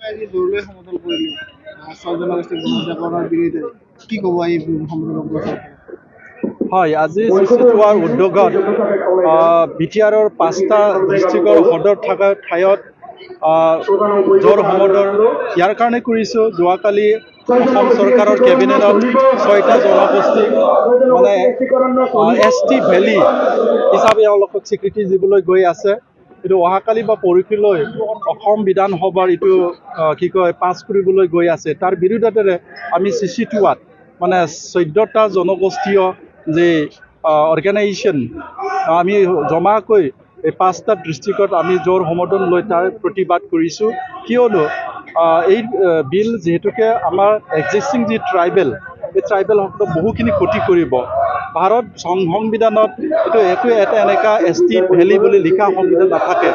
আজি দৌৰলৈ সমতল কৰিলে ছয় জনগোষ্ঠীক গণহত্যাকৰণৰ বিৰুদ্ধে কি ক'ব এই সমতল অগ্ৰসৰ? হয়, আজি চিচিটোৱাৰ উদ্যোগত বিটিআৰৰ 5টা ডিষ্ট্ৰিক্টৰ সদৰ থকা ঠাইত জোৰ সমদল ইয়াৰ কাৰণে কৰিছোঁ। যোৱাকালি অসম চৰকাৰৰ কেবিনেটত 6টা জনগোষ্ঠীক মানে ST ভেলী হিচাপে এওঁলোকক স্বীকৃতি দিবলৈ গৈ আছে। এইটো অহাকালি বা পৰহিলৈ অসম বিধানসভাৰ এইটো কি কয় পাছ কৰিবলৈ গৈ আছে। তাৰ বিৰুদ্ধে আমি চিচিটোৱাত মানে 14টা জনগোষ্ঠীয় যে অৰ্গেনাইজেশ্যন আমি জমাকৈ এই 5টা ডিষ্ট্ৰিক্টত আমি জোৰ সমদল লৈ তাৰ প্ৰতিবাদ কৰিছোঁ। কিয়নো এই বিল যিহেতুকে আমাৰ এক্সিষ্টিং যি ট্ৰাইবেল, এই ট্ৰাইবেলসকলক বহুখিনি ক্ষতি কৰিব। ভাৰত সংবিধানত এইটো একো এটা এনেকুৱা ST ভেলী বুলি লিখা সংবিধান নাথাকে।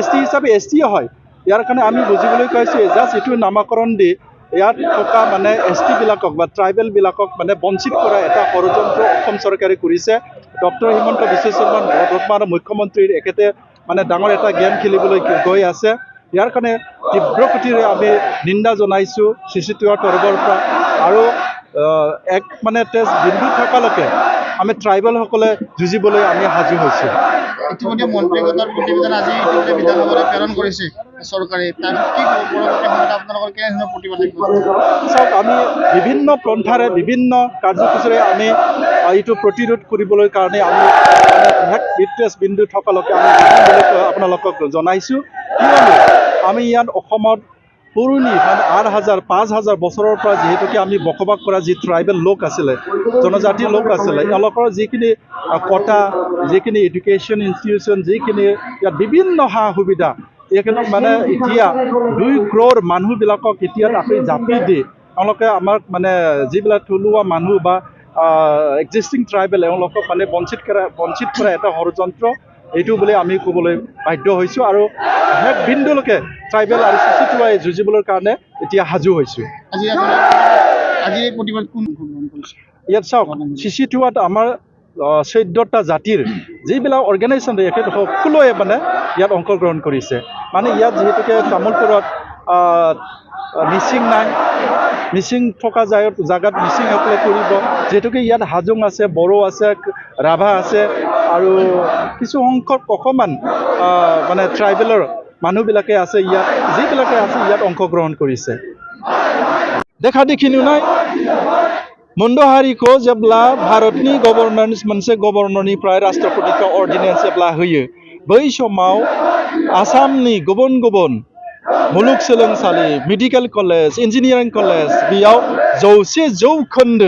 ST হিচাপে STয়ে হয়। ইয়াৰ কাৰণে আমি বুজিবলৈ কৈছোঁ জাষ্ট এইটো নামাকৰণ দি ইয়াত থকা মানে ST বিলাকক বা ট্ৰাইবেলবিলাকক মানে বঞ্চিত কৰা এটা ষড়যন্ত্ৰ অসম চৰকাৰে কৰিছে। ডক্টৰ হিমন্ত বিশ্ব শৰ্মা বৰ্তমানৰ মুখ্যমন্ত্ৰীৰ একেতে মানে ডাঙৰ এটা গেম খেলিবলৈ গৈ আছে। ইয়াৰ কাৰণে তীব্ৰ গতিৰে আমি নিন্দা জনাইছোঁ চিচিটোৱাৰ তৰফৰ পৰা। আৰু এক মানে তেজ বিন্দু থকালৈকে আমি ট্ৰাইবেলসকলে যুঁজিবলৈ আমি সাজু হৈছোঁ। ইতিমধ্যে মন্ত্ৰীগোটৰ প্ৰতিবেদন আজি ইতিমধ্যে বিধানসভালৈ প্ৰেৰণ কৰিছে চৰকাৰে। তাৰ কি ক'ব পৰৱৰ্তী সময়ত আপোনালোকৰ কেনেধৰণৰ প্ৰতিবাদ থাকিব? চাওক, আমি বিভিন্ন পন্থাৰে বিভিন্ন কাৰ্যসূচীৰে আমি এইটো প্ৰতিৰোধ কৰিবলৈ কাৰণে আমি বিদ্বেষ বিন্দু থকালৈকে আমি আপোনালোকক জনাইছোঁ। কিয়নো আমি ইয়াত অসমত পুৰণি মানে 8,000-5,000 বছৰৰ পৰা যিহেতুকে আমি বসবাস কৰা যি ট্ৰাইবেল লোক আছিলে, জনজাতিৰ লোক আছিলে, এওঁলোকৰ যিখিনি কটা, যিখিনি এডুকেশ্যন ইনষ্টিটিউশ্যন, যিখিনি ইয়াত বিভিন্ন সা সুবিধা, এইখিনিক মানে এতিয়া 2 crore মানুহবিলাকক এতিয়া তাতে জাপি দি এওঁলোকে আমাক মানে যিবিলাক থলুৱা মানুহ বা এক্সিষ্টিং ট্ৰাইবেল এওঁলোকক মানে বঞ্চিত কৰা এটা ষড়যন্ত্ৰ এইটো বুলি আমি ক'বলৈ বাধ্য হৈছোঁ। আৰু শেষ বিন্দুলৈকে ট্ৰাইবেল আৰু চিচিটোৱাই যুঁজিবলৈ কাৰণে এতিয়া সাজু হৈছোঁ। আজি এই প্ৰতিবাদ কোন গ্ৰহণ কৰিছে? ইয়াত চাওক, চিচিটোৱাত আমাৰ 14টা জাতিৰ যিবিলাক অৰ্গেনাইজেশ্যন এখেত সকলোৱে মানে ইয়াত অংশগ্ৰহণ কৰিছে। মানে ইয়াত যিহেতুকে তামোলপুৰত মিচিং নাই, মিচিং থকা জেগাত মিচিংসকলে কৰিব। যিহেতুকে ইয়াত হাজোং আছে, বড়ো আছে, ৰাভা আছে আৰু কিছু সংখ্যক অকণমান মানে ট্ৰাইবেলৰ মানুহবিলাকে আছে ইয়াত, যিবিলাকে আছে ইয়াত অংশগ্ৰহণ কৰিছে। देखा देखी नुनाय मुंडो हारिखौ जेब्ला भारतनि गभर्नेन्स मोनसे गभर्नरनिफ्राय राष्ट्रपतिखौ अर्डिनेन्स जेब्ला होयो, बै समाव आसामनि गुबुन गुबुन मुलुगसोलोंसालि, मेडिकेल कलेज, इन्जिनियारिं कलेज बेयाव 100%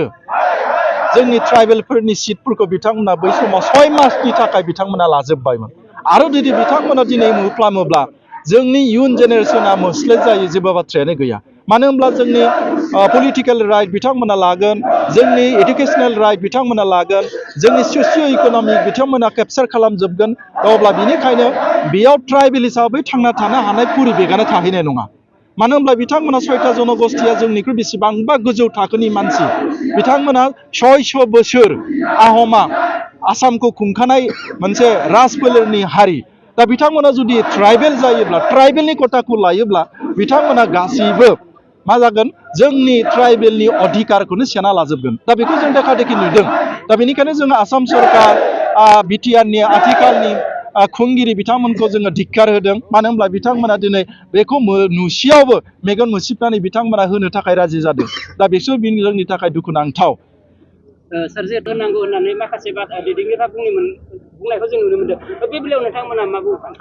जोंनि ट्राइबेलफोरनि सिटफोरखौ बिथांमोना बै समाव 6 मासनि थाखाय बिथांमोना लाजोबबायमोन। आरो जुदि बिथांमोना दिनै मुफ्लामोब्ला जोंनि इयुन जेनेरेशना मोस्ले जायो जेबो बाथ्रायानो गैया। मानो होनब्ला जोंनि पलिटिकेल राइट बिथांमोना लागोन, जोंनि एडुकेशनेल राइट बिथांमोना लागोन, जोंनि ससिय' इक'नमिक बिथांमोना केपचार खालामजोबगोन। अब्ला बेनिखायनो बेयाव ट्राइबेल हिसाबै थांना थानो हानाय परिबेगानो थाहैनाय नङा। मानो होनब्ला बिथांमोना 6टा जनगोष्ठीया जोंनिख्रुइ बेसेबांबा गोजौ थाखोनि मानसि। बिथांमोना 600 बोसोर आहमा आसामखौ खुंखानाय मोनसे राजफोलेरनि हारि। दा बिथांमोना जुदि ट्राइबेल जायोब्ला, ट्राइबेलनि खथाखौ लायोब्ला बिथांमोना गासैबो मा जागोन, जोंनि ट्राइबेलनि अधिकारखौनो सेना लाजोबगोन। दा बेखौ जों देखा देखि नुदों। दा बेनिखायनो जोङो आसाम सरकार बिटिआरनि आथिखालनि खुंगिरि बिथांमोनखौ जोङो धिक्कार होदों। मानो होनब्ला बिथांमोना दिनै बेखौ नुसेयावबो मेगन मोसिबनानै बिथांमोना होनो थाखाय राजि जादों। दा बिसोर जोंनि थाखाय दुखुनांथाव। सारजे होनांगौ होननानै माखासे दैदेनगिरिफ्रा बुंनायखौ जों नुनो मोनदों। बे बेलायाव नोंथांमोना मा बुंगोन?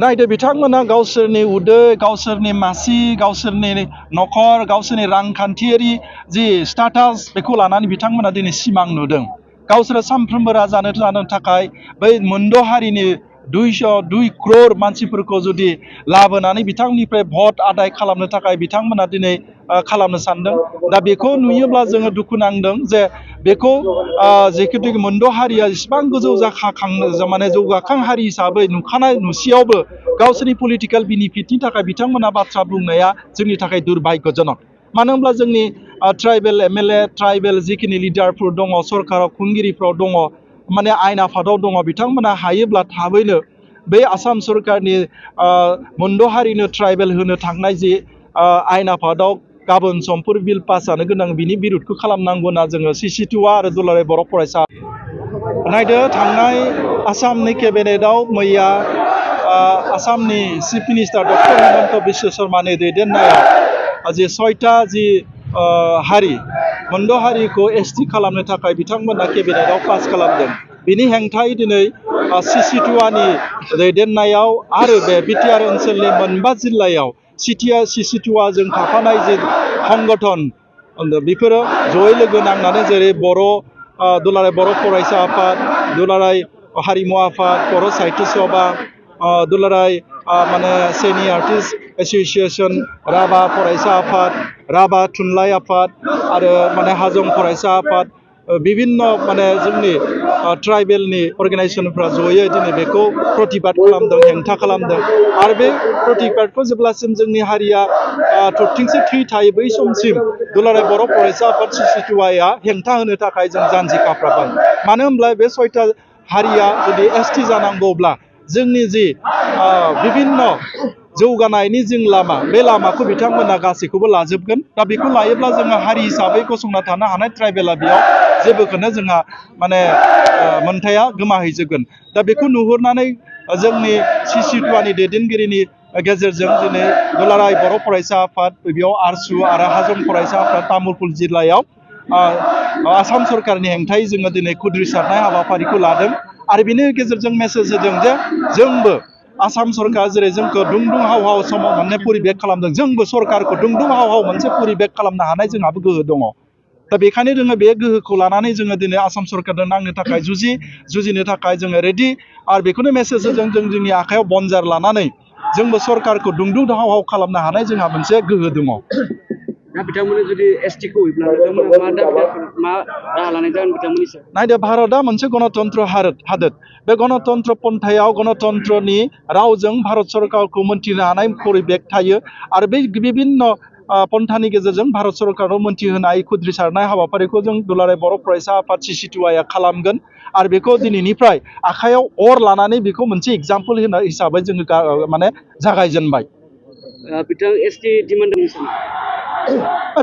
नायदो, बिथांमोना गावसोरनि उदै, गावसोरनि मासि, गावसोरनि न'खर, गावसोरनि रांखान्थियारि जि स्टाटास बेखौ लानानै बिथांमोना दिनै सिमां नुदों। गावसोरो सानफ्रोमबो राजा जानो थाखाय बै मोनद' हारिनि 2 crore मानसिफोरखौ जुदि लाबोनानै बिथांनिफ्राय भट आदाय खालामनो थाखाय बिथांमोना दिनै खालामनो सानदों। दा बेखौ नुयोब्ला जोङो दुखु नांदों जे बेखौ जिहेतु मोनद' हारिया इसिबां गोजौ माने जौगाखां हारि हिसाबै नुसेयावबो गावसोरनि पलिटिकेल बेनिफिटनि थाखाय बिथांमोना बाथ्रा बुंनाया जोंनि थाखाय दुर्भाग्यजनक। मानो होनब्ला जोंनि ट्राइबेल MLA, ट्राइबेल जिखिनि लिडारफोर दङ, सरकाराव खुंगिरिफ्राव दङ, माने आयेन आफादाव दङ, बिथांमोना हायोब्ला थाबैनो बे आसाम सरकारनि मोनद' हारिनो ट्राइबेल होनो थांनाय जि आयेन आफादाव गाबोन समफोर बिल पास जानो गोनां बिनि बिरोधखौ खालामनांगौ होनना जोङो CC2आ आरो दुलाराय बर' फरायसा नायदो थांनाय आसामनि केबिनेटआव मैया आसामनि chief minister doctor Himanta Biswa शर्मानि दैदेननायाव जे 6टा जि हारि मोनद' हारिखौ ST खालामनो थाखाय बिथांमोना केबिनेटआव पास खालामदों बिनि हेंथायै दिनै CC2आनि दैदेननायाव आरो बे बिटिआर ओनसोलनि मोनबा जिल्लायाव CC2आ जों थाफानाय जे संगठन बेफोरो जयै लोगो नांनानै जेरै दुलाराय बर' फरायसा आफाद दुलाराय हारिमु आफाद बर' साहित्य सभा दुलाराय माने सेनि आर्टिस्ट एस'सिएशन राभा फरायसा आफाद राभा थुनलाइ आफाद आरो माने हाजं फरायसा आफाद বিভিন্ন माने जोंनि ट्राइबेलनि अर्गानाइजेसनफ्रा जयै दिनै बेखौ प्रतिबाद खालामदों हेंथा खालामदों आरो बे प्रतिबादखौ जेब्लासिम जोंनि हारिया थरथिंसे थै थायो बै समसिम दुलाराय बर' फरायसा आफाद CC2आ हेंथा होनो थाखाय जों जानजि खाफ्राबाय मानो होनब्ला बे 6टा हारिया जुदि ST जानांगौब्ला जोंनि जि बिभिन्न जौगानायनि जों लामा बे लामाखौ बिथांमोना गासैखौबो लाजोबगोन दा बेखौ लायोब्ला जोङो हारि हिसाबै गसंना थानो हानाय ट्राइबेला बेयाव जेबोखौनो जोंहा माने मोनथाया गोमाहैजोबगोन दा बेखौ नुहुरनानै जोंनि CC2आनि दैदेनगिरिनि गेजेरजों दिनै दुलाराय बर' फरायसा आफाद बेयाव आरसु आरो हाजं फरायसा आफाद तामुलपुर जिल्लायाव आसाम सरकारनि हेंथायै जोङो दिनै खुद्रिसारनाय हाबाफारिखौ लादों आरो बेनि गेजेरजों मेसेज होदों जे जोंबो आसाम सरकार जेरै जोंखौ दुं हाव हाव समाव मोनसे परिबेक खालामदों जोंबो सरकारखौ दुं हाव हाव मोनसे परिबेक खालामनो हानाय जोंहाबो गोहो दङ दा बेखायनो जोङो बे गोहोखौ लानानै जोङो दिनै आसाम सरकारजों नांनो थाखाय जुजिनो थाखाय जोङो रेडि आरो बेखौनो मेसेज होदों जों जोंनि आखायाव बनजार लानानै जोंबो सरकारखौ दुं हाव हाव खालामनो हानाय जोंहा मोनसे गोहो दङ दा बिथांमोना जुदि STखौ होयोब्ला बिथांमोना मा राहा लानाय जागोन बिथांमोननि सायाव नायदो भारतआ मोनसे गणतन्त्र हादोर बे गणतन्त्र पन्थायाव गणतन्त्रनि रावजों भारत सरकारखौ मोनथिनो हानाय परिबेक थायो आरो बे बिभिन्न पन्थानि गेजेरजों भारत सरकारखौ मोनथिहोनाय खुद्रिसारनाय हाबाफारिखौ जों दुलाराय बर' फरायसा आफाद CC2आ खालामगोन आरो बेखौ दिनैनिफ्राय आखायाव अर लानानै बेखौ मोनसे एग्जाम्पल हिसाबै जोङो माने जागायजेनबाय बिथां ST डिमान्डनि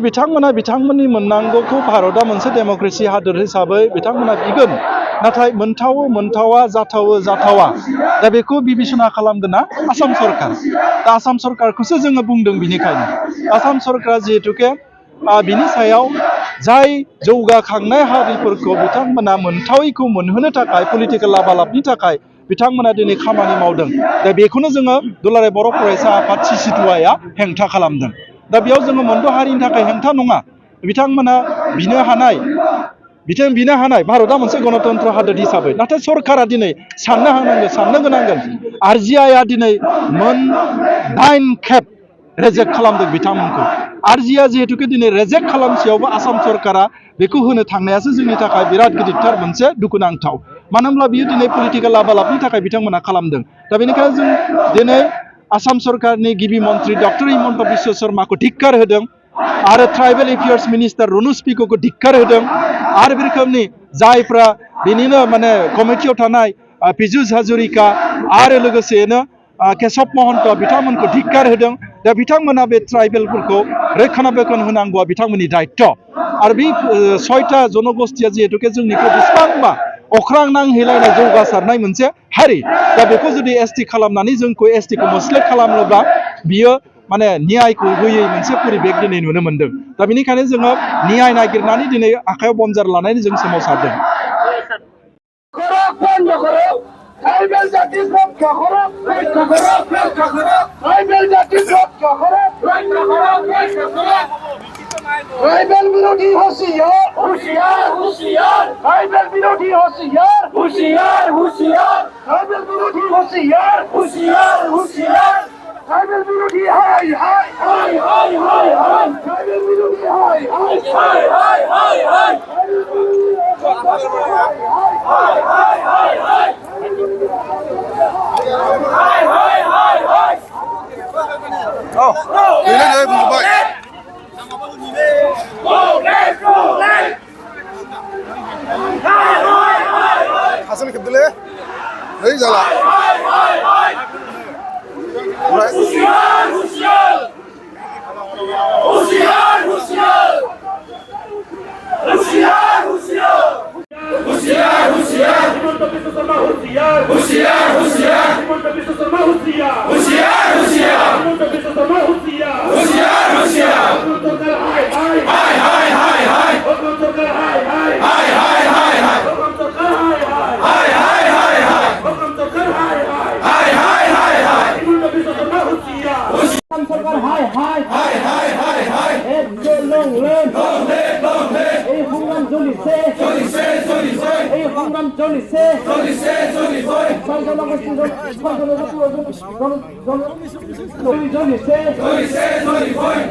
बिथांमोना बिथांमोननि मोननांगौखौ भारतआ मोनसे डेम'क्रेसि हादोर हिसाबै बिथांमोना बिगोन नाथाय मोनथावा जाथावा दा बेखौ बिबेसना खालामगोन ना आसाम सरकार दा आसाम सरकारखौसो जोङो बुंदों बिनिखायनो आसाम सरकारा जिहेतुके बिनि सायाव जाय जौगाखांनाय हारिफोरखौ बिथांमोना मोनथावैखौ मोनहोनो थाखाय पलिटिकेल लाबालाबनि थाखाय बिथांमोना दिनै खामानि मावदों दा बेखौनो जोङो दुलाराय बर' फरायसा आफाद CC2आ हेंथा खालामदों दा बेयाव जोङो मोनद' हारिनि थाखाय हेंथा नङा बिथांमोना बिनो हानाय भारतआ मोनसे गणतन्त्र हादोर हिसाबै नाथाय सरकारा दिनै साननो गोनांगोन RGIआ दिनै 9 खेब रेजेक्ट खालामदों बिथांमोनखौ RGIआ जिहेतुके दिनै रेजेक्ट खालामसेयावबो आसाम सरकारा बेखौ होनो थांनायासो जोंनि थाखाय बिराद गिदिरथार मोनसे दुखुनांथाव मानो होनब्ला बियो दिनै पलिटिकेल लाबालाबनि थाखाय बिथांमोना खालामदों दा बेनिखायनो जों दिनै आसाम सरकारनि गिबि मन्त्रि डक्टर हिमन्त बिश्व शर्माखौ धिक्कार होदों आरो ट्राइबेल एफेयार्स मिनिस्टार रुनुस पिक'खौ धिक्कार होदों आरो बे रोखोमनि जायफ्रा बेनिनो माने कमिटियाव थानाय पीयूष हाजरिका आरो लोगोसेनो केशव महन्त बिथांमोनखौ धिक्कार होदों दा बिथांमोना बे ट्राइबेलफोरखौ रैखानाबेखन होनांगौआ बिथांमोननि दायित्व आरो बे 6टा जनगोष्ठिया जिहेतुके जोंनिखौ बेसेबांबा अख्रां नांहैलायनाय जौगासारनाय मोनसे हारि दा बेखौ जुदि ST खालामनानै जोंखौ STखौ मोस्लेट खालामोब्ला बियो माने न्यायखौ होयै मोनसे परिबेक दिनै नुनो मोनदों दा बेनिखायनो जोङो न्याय नागिरनानै दिनै आखायाव बनजार लानानै जों सोमावसारदों ট্রাইবেল জাতির রক্ষা করো রক্ষা করো রক্ষা করো ট্রাইবেল জাতির রক্ষা করো রক্ষা করো রক্ষা করো ট্রাইবেল বিরোধী হুঁশিয়ার হুঁশিয়ার হুঁশিয়ার ট্রাইবেল বিরোধী হুঁশিয়ার হুঁশিয়ার হুঁশিয়ার ট্রাইবেল বিরোধী হুঁশিয়ার হুঁশিয়ার হুঁশিয়ার ট্রাইবেল বিরোধী হাই হাই হাই হাই হাই হাই ট্রাইবেল বিরোধী হাই হাই হাই হাই হাই হাই 하스는 급들래? 여기 잘라. হুঁশিয়ার হুঁশিয়ার হুঁশিয়ার হুঁশিয়ার হুঁশিয়ার হুঁশিয়ার হিমন্ত বিশ্ব শর্মা হুঁশিয়ার হুঁশিয়ার হুঁশিয়ার হিমন্ত বিশ্ব শর্মা হুঁশিয়ার হুঁশিয়ার হুঁশিয়ার হিমন্ত বিশ্ব শর্মা হুঁশিয়ার হুঁশিয়ার হুঁশিয়ার সরকার হাই হাই হাই হাই হাই হাই সরকার হাই হাই হাই হাই হাই হাই সরকার হাই হাই হাই হাই হাই সরকার হাই হাই হাই হাই হাই হিমন্ত বিশ্ব শর্মা হুঁশিয়ার সরকার হাই হাই হাই হাই হাই হাই এক লং লেন এই সংগ্রাম চলিছে এই সংগ্রাম চলিছে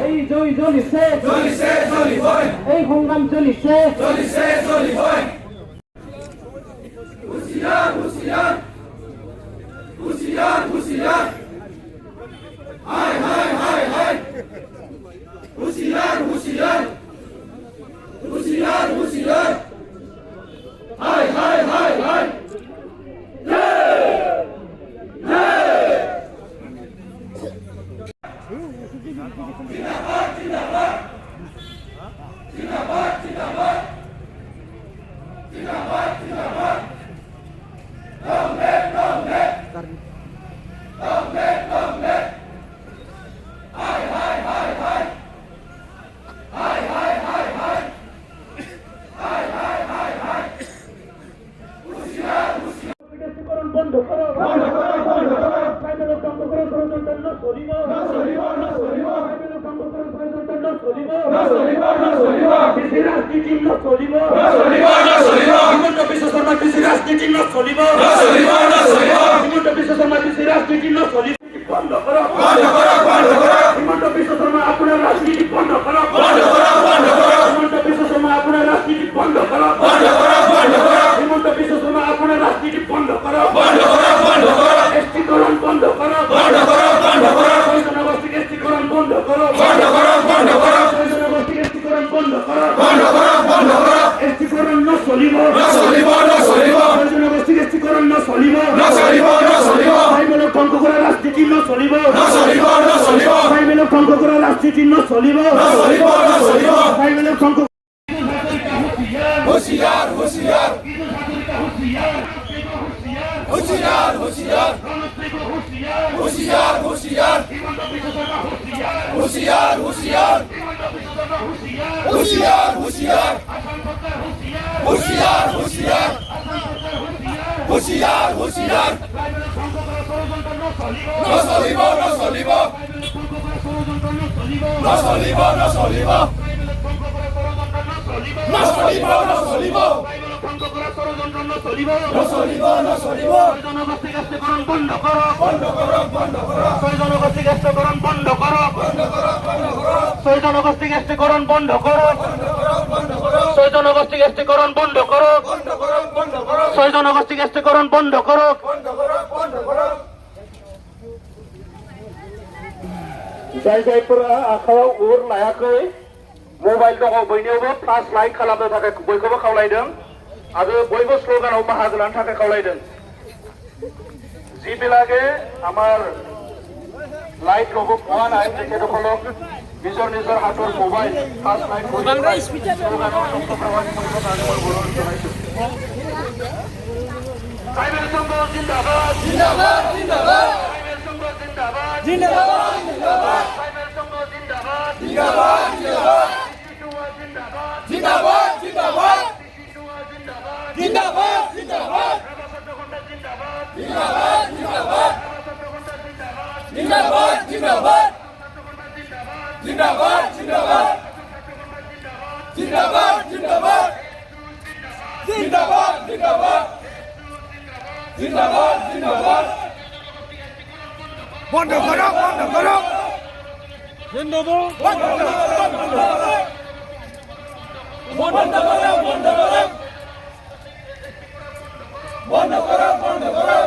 এই জয় চলিছে এই সংগ্রাম চলিছে হুঁশিয়ার হুঁশিয়ার হুঁশিয়ার হুঁশিয়ার হাই হাই হাই হাই হুঁশিয়ার হুঁশিয়ার হুঁশিয়ার হুঁশিয়ার হাই হাই হাই হাই জিন্দাবাদ জিন্দাবাদ জিন্দাবাদ জিন্দাবাদ জিন্দাবাদ জিন্দাবাদ হাই হাই হাই হাই হাই হাই হাই হাই হাই হাই হাই হাই হুঁশিয়ার হুঁশিয়ার বিদেশীকরণ বন্ধ করো বন্ধ করো বন্ধ করো সাইবেল বন্ধ করো ষড়যন্ত্র না চলিব না চলিব না চলিব সাইবেল বন্ধ করো ষড়যন্ত্র না চলিব না চলিব না চলিব কৃষি রাজনীতি না চলিব না চলিব না চলিব হিমন্ত বিশ্ব শর্মা কৃষি রাজনীতি না চলিব না চলিব না চলিব হিমন্ত বিশ্ব শর্মা কৃষি রাজনীতি না চলিব বন্ধ করো বন্ধ করো বন্ধ করো হিমন্ত বিশ্ব শর্মা আপনার রাজনীতি বন্ধ করো বন্ধ করো বন্ধ করো হিমন্ত বিশ্ব শর্মা আপনার রাজনীতি বন্ধ করো বন্ধ করো বন্ধ করো হিমন্ত বিশ্ব শর্মা আপনার রাজনীতি বন্ধ করো বন্ধ করো বন্ধ করো এসটিকরণ বন্ধ করো বন্ধ করো বন্ধ করো জনগোষ্ঠী এসটিকরণ বন্ধ করো বন্ধ করো বন্ধ করো জনগোষ্ঠী এসটিকরণ বন্ধ করো বন্ধ করো বন্ধ করো এসটিকরণ না চলিব না চলিব না চলিব জনগোষ্ঠী এসটিকরণ না চলিব না চলিব না চলিব সাইবেলক ধ্বংস করা রাজনীতি না চলিব না চলিব না চলিব সাইবেলক ধ্বংস করা রাজনীতি না চলিব না চলিব না চলিব সাইবেলক ধ্বংস হুঁশিয়ার হুঁশিয়ার হুঁশিয়ার হুঁশিয়ার হুঁশিয়ার হুঁশিয়ার হুঁশিয়ার হুঁশিয়ার হুঁশিয়ার হুঁশিয়ার হুঁশিয়ার হুঁশিয়ার হুঁশিয়ার হুঁশিয়ার না চলিব না চলিব না চলিব না চলিব না চলিব না চলিব জনগোষ্ঠী গ্যাস্টীকরণ বন্ধ করো বন্ধ করো বন্ধ করো জনগোষ্ঠী গ্যাস্টীকরণ বন্ধ করো বন্ধ করো বন্ধ করো জনগোষ্ঠী গ্যাস্টীকরণ বন্ধ করো বন্ধ করো জনগোষ্ঠী গ্যাস্টীকরণ বন্ধ করো বন্ধ করো বন্ধ করো জনগোষ্ঠী গ্যাস্টীকরণ বন্ধ করো বন্ধ করো বন্ধ করো जाय जायफोरा आखायाव उर लायाखै मबाइल दङ बयनियावबो फ्लास लाइट खालामनो थाखाय बयखौबो खावलायदों आरो बयबो स्लोगानाव बाहागो लानो थाखाय खावलायदों যিবিলাকে আমাৰ লাইট ল'ব পোৱা নাই তেখেতসকলক নিজৰ নিজৰ হাতৰ মোবাইল ফ্লাছ লাইট শ্লোগানৰ শব্দপ্ৰবাহ কৰিব কাৰণে মই অনুৰোধ জনাইছোঁ সাইবেল সংঘ জিন্দাবাদ জিন্দাবাদ জিন্দাবাদ সাইবেল সংঘ জিন্দাবাদ জিন্দাবাদ জিন্দাবাদ সাইবেল সংঘ জিন্দাবাদ জিন্দাবাদ জিন্দাবাদ জিন্দাবাদ জিন্দাবাদ জিন্দাবাদ জিন্দাবাদ জিন্দাবাদ জিন্দাবাদ জিন্দাবাদ জিন্দাবাদ জিন্দাবাদ জিন্দাবাদ জিন্দাবাদ জিন্দাবাদ জিন্দাবাদ জিন্দাবাদ জিন্দাবাদ জিন্দাবাদ বন্ধ করো বন্ধ করো জিন্দাবাদ বন্ধ করো বন্ধ করো বন্ধ করো বন্ধ করো বন্ধ করো বন্ধ করো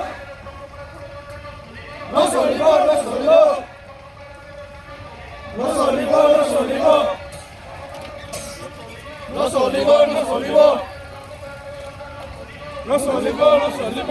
no চলিব no চলিব no চলিব no চলিব no চলিব no চলিব no চলিব no চলিব